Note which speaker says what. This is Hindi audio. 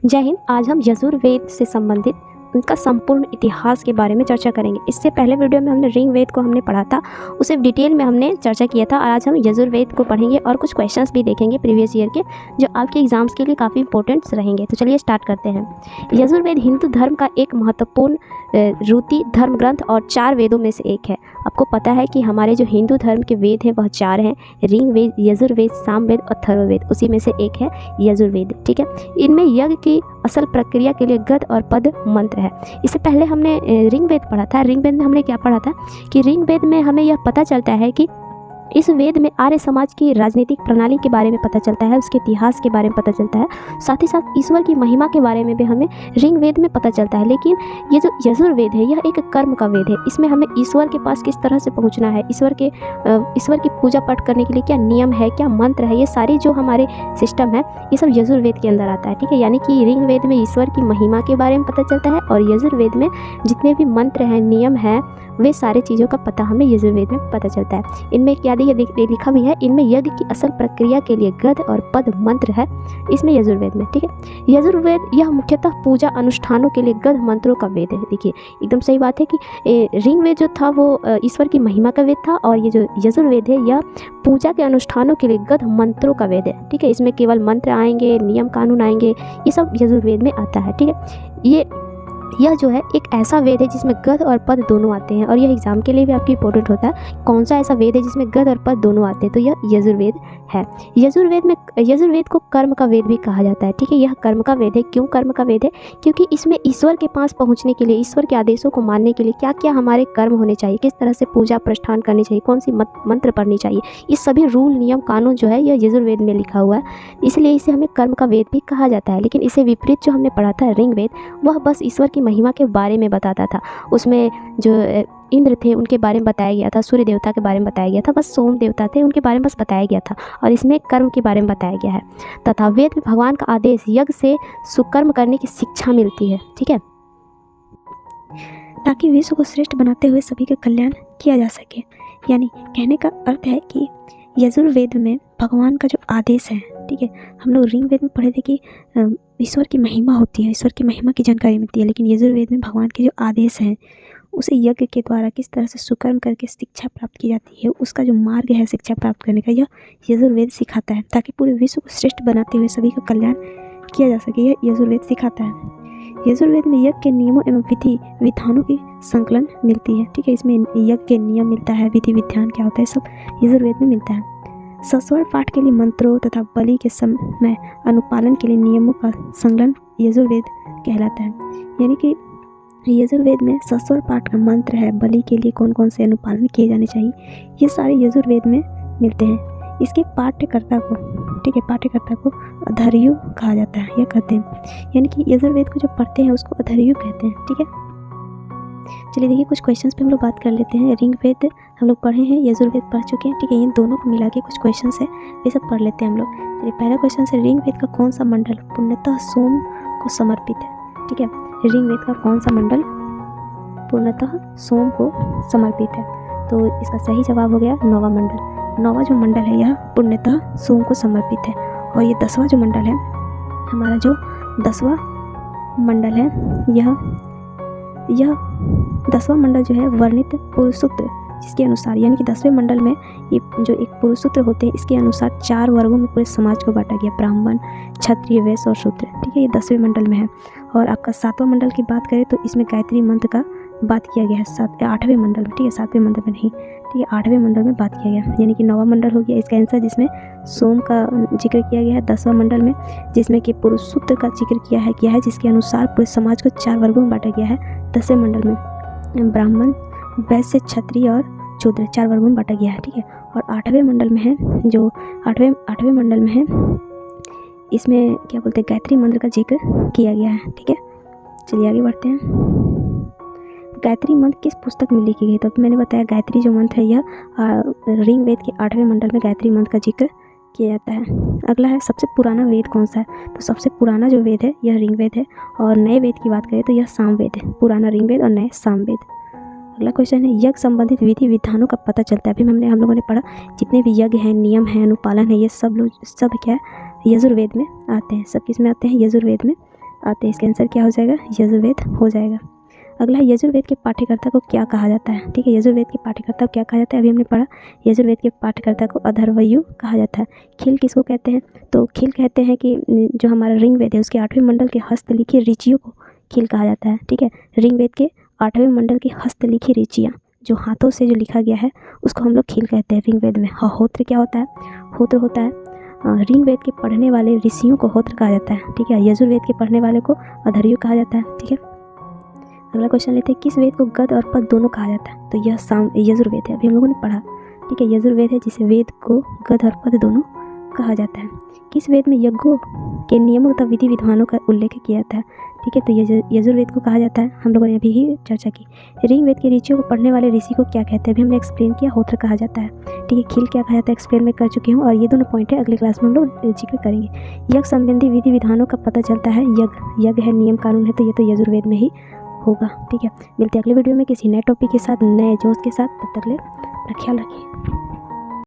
Speaker 1: जय हिंद। आज हम यजुर्वेद से संबंधित उनका संपूर्ण इतिहास के बारे में चर्चा करेंगे। इससे पहले वीडियो में हमने ऋग्वेद को हमने पढ़ा था, उसे डिटेल में हमने चर्चा किया था। आज हम यजुर्वेद को पढ़ेंगे और कुछ क्वेश्चंस भी देखेंगे प्रीवियस ईयर के, जो आपके एग्जाम्स के लिए काफ़ी इंपॉर्टेंट रहेंगे। तो चलिए स्टार्ट करते हैं। यजुर्वेद हिंदू धर्म का एक महत्वपूर्ण ऋतु धर्म ग्रंथ और 4 वेदों में से एक है। आपको पता है कि हमारे जो हिंदू धर्म के वेद हैं वह 4 हैं, ऋग्वेद, यजुर्वेद, सामवेद और अथर्ववेद। उसी में से एक है यजुर्वेद। ठीक है, इनमें यज्ञ की असल प्रक्रिया के लिए गद और पद मंत्र है। इससे पहले हमने ऋग्वेद पढ़ा था। ऋग्वेद में हमने क्या पढ़ा था कि ऋग्वेद में हमें यह पता चलता है कि इस वेद में आर्य समाज की राजनीतिक प्रणाली के बारे में पता चलता है, उसके इतिहास के बारे में पता चलता है, साथ ही साथ ईश्वर की महिमा के बारे में भी हमें ऋग्वेद में पता चलता है। लेकिन ये जो यजुर्वेद है यह एक कर्म का वेद है। इसमें हमें ईश्वर के पास किस तरह से पहुंचना है, ईश्वर की पूजा पाठ करने के लिए क्या नियम है, क्या मंत्र है, ये सारी जो हमारे सिस्टम है ये सब यजुर्वेद के अंदर आता है। ठीक है, यानी कि ऋग्वेद में ईश्वर की महिमा के बारे में पता चलता है और यजुर्वेद में जितने भी मंत्र हैं, नियम हैं, वे सारे चीज़ों का पता हमें यजुर्वेद में पता चलता है। इनमें क्या लिखा भी है, इनमें यज्ञ की असल प्रक्रिया के लिए गद और पद मंत्र है इसमें यजुर्वेद में। ठीक है, यजुर्वेद यह मुख्यतः पूजा अनुष्ठानों के लिए गद मंत्रों का वेद है। देखिए एकदम सही बात है कि ऋग्वेद जो था वो ईश्वर की महिमा का वेद था और ये जो यजुर्वेद है यह पूजा के अनुष्ठानों के लिए गद मंत्रों का वेद है। ठीक है, इसमें केवल मंत्र आएंगे, नियम कानून आएंगे, ये सब यजुर्वेद में आता है। ठीक है, यह जो है एक ऐसा वेद है जिसमें गद और पद दोनों आते हैं और यह एग्जाम के लिए भी आपकी इंपॉर्टेंट होता है। कौन सा ऐसा वेद है जिसमें गद और पद दोनों आते हैं, तो यह यजुर्वेद है। यजुर्वेद को कर्म का वेद भी कहा जाता है। ठीक है, यह कर्म का वेद है। क्यों कर्म का वेद है? क्योंकि इसमें ईश्वर के पास पहुंचने के लिए, ईश्वर के आदेशों को मानने के लिए क्या क्या हमारे कर्म होने चाहिए, किस तरह से पूजा प्रस्थान करनी चाहिए, कौन सी मंत्र पढ़नी चाहिए, ये सभी रूल नियम कानून जो है यह यजुर्वेद में लिखा हुआ है, इसलिए इसे हमें कर्म का वेद भी कहा जाता है। लेकिन इसे विपरीत जो हमने पढ़ा था ऋग्वेद, वह बस ईश्वर की महिमा के बारे में बताता था। उसमें जो इंद्र थे उनके बारे में बताया गया था, सूर्य देवता के बारे में बताया गया था, बस सोम देवता थे उनके बारे में बस बताया गया था, और इसमें कर्म के बारे में बताया गया है। तथा वेद में भगवान का आदेश यज्ञ से सुकर्म करने की शिक्षा मिलती है। ठीक है, ताकि विश्व को श्रेष्ठ बनाते हुए सभी का कल्याण किया जा सके। यानी कहने का अर्थ है कि यजुर्वेद में भगवान का जो आदेश है, ठीक है, हम लोग ऋग्वेद में पढ़े थे कि ईश्वर की महिमा होती है, ईश्वर की महिमा की जानकारी मिलती है, लेकिन यजुर्वेद में भगवान के जो आदेश हैं उसे यज्ञ के द्वारा किस तरह से सुकर्म करके शिक्षा प्राप्त की जाती है, उसका जो मार्ग है शिक्षा प्राप्त करने का, यह यजुर्वेद सिखाता है, ताकि पूरे विश्व को श्रेष्ठ बनाते हुए सभी का कल्याण किया जा सके। यह यजुर्वेद सिखाता है। यजुर्वेद में यज्ञ के नियमों एवं विधि विधानों की संकलन मिलती है। ठीक है, इसमें यज्ञ के नियम मिलता है, विधि विधान क्या होता है, सब यजुर्वेद में मिलता है। सस्वर पाठ के लिए मंत्रों तथा बलि के समय अनुपालन के लिए नियमों का संकलन यजुर्वेद कहलाता है। यानी कि यजुर्वेद में सस्वर पाठ का मंत्र है, बलि के लिए कौन कौन से अनुपालन किए जाने चाहिए, ये सारे यजुर्वेद में मिलते हैं। इसके पाठ्यकर्ता को, ठीक है, पाठ्यकर्ता को अधर्यु कहा जाता है, यह कहते हैं। यानी कि यजुर्वेद को जो पढ़ते हैं उसको अधर्यु कहते हैं। ठीक है, चलिए देखिए कुछ क्वेश्चंस पे हम लोग बात कर लेते हैं। ऋग्वेद हम लोग पढ़े हैं, यजुर्वेद पढ़ चुके हैं। ठीक है, इन दोनों को मिला के कुछ क्वेश्चंस है, ये सब पढ़ लेते हैं हम लोग। चलिए पहला क्वेश्चन है, ऋग्वेद का कौन सा मंडल पूर्णतः सोम को समर्पित है? ठीक है, ऋग्वेद का कौन सा मंडल पूर्णतः सोम को समर्पित है? तो इसका सही जवाब हो गया 9वां मंडल। 9वां जो मंडल है यह पूर्णतः सोम को समर्पित है। और ये 10वां जो मंडल है, हमारा जो 10वां मंडल है, यह 10वां मंडल जो है वर्णित पुरुषसूत्र, जिसके अनुसार, यानी कि 10वें मंडल में ये जो एक पुरुषसूत्र होते हैं इसके अनुसार 4 वर्गों में पूरे समाज को बांटा गया, ब्राह्मण, क्षत्रिय, वैश्य और शूद्र। ठीक है, ये 10वें मंडल में है। और आपका 7वां मंडल की बात करें तो इसमें गायत्री मंत्र का बात किया गया है 8वें मंडल में। ठीक है, 7वें मंडल में नहीं, ठीक है, 8वें मंडल में बात किया गया, यानी कि 9वां मंडल हो गया इसका आंसर, जिसमें सोम का जिक्र किया गया है। 10वां मंडल में जिसमें कि पुरुष सूत्र का जिक्र किया है, जिसके अनुसार पूरे समाज को 4 वर्गों में बांटा गया है। 10वें मंडल में ब्राह्मण, वैश्य, क्षत्रिय और शूद्र 4 वर्गों में बांटा गया है। ठीक है, और 8वें मंडल में है, जो 8वें मंडल में है, इसमें क्या बोलते हैं, गायत्री मंत्र का जिक्र किया गया है। ठीक है, चलिए आगे बढ़ते हैं। गायत्री मंत्र किस पुस्तक में लिखी गई? तो मैंने बताया गायत्री जो मंत्र है यह ऋग्वेद के 8वें मंडल में गायत्री मंत्र का जिक्र किया जाता है। अगला है, सबसे पुराना वेद कौन सा है? तो सबसे पुराना जो वेद है यह ऋग्वेद है। और नए वेद की बात करें तो यह सामवेद है। पुराना ऋग्वेद और नए सामवेद। अगला क्वेश्चन है, यज्ञ संबंधित विधि विधानों का पता चलता है। अभी हम लोगों ने पढ़ा जितने भी यज्ञ हैं, नियम हैं, अनुपालन है, ये सब क्या है, यजुर्वेद में आते हैं। सब किस में आते हैं? यजुर्वेद में आते हैं। इसका आंसर क्या हो जाएगा? यजुर्वेद हो जाएगा। अगला है यजुर्वेद के पाठ्यकर्ता को क्या कहा जाता है। ठीक है, यजुर्वेद के पाठ्यकर्ता को क्या कहा जाता है? अभी हमने पढ़ा यजुर्वेद के पाठ्यकर्ता को अथर्वयु कहा जाता है। खिल किसको कहते हैं? तो खिल कहते हैं कि जो हमारा ऋग्वेद है उसके 8वें मंडल के हस्तलिखी ऋचियों को खिल कहा जाता है। ठीक है, ऋग्वेद के 8वें मंडल की हस्तलिखी ऋचियाँ जो हाथों से जो लिखा गया है उसको हम लोग खिल कहते हैं ऋग्वेद में। होत्र क्या होता है? होत्र होता है ऋग्वेद के पढ़ने वाले ऋषियों को होत्र कहा जाता है। ठीक है, यजुर्वेद के पढ़ने वाले को अथर्वयु कहा जाता है। ठीक है, अगला क्वेश्चन लेते हैं, किस वेद को गद और पद दोनों कहा जाता है? तो यह यजुर्वेद है, अभी हम लोगों ने पढ़ा। ठीक है, यजुर्वेद है जिसे वेद को गद और पद दोनों कहा जाता है। किस वेद में यज्ञों के नियमों तथा विधि विधानों का उल्लेख किया जाता है? ठीक है, तो यजुर्वेद को कहा जाता है, हम लोगों ने अभी ही चर्चा की। ऋग्वेद के ऋचियों को पढ़ने वाले ऋषि को क्या कहते हैं? अभी हमने एक्सप्लेन किया, होत्र कहा जाता है। ठीक है, खिल क्या कहा जाता है एक्सप्लेन में कर चुकी हूँ, और ये दोनों पॉइंट है अगले क्लास में हम लोग जिक्र करेंगे। यज्ञ संबंधी विधि विधानों का पता चलता है, यज्ञ है, नियम कानून है, तो ये तो यजुर्वेद में ही होगा। ठीक है, मिलते हैं अगले वीडियो में किसी नए टॉपिक के साथ, नए जोश के साथ। तब तक ले अपना ख्याल रखिए।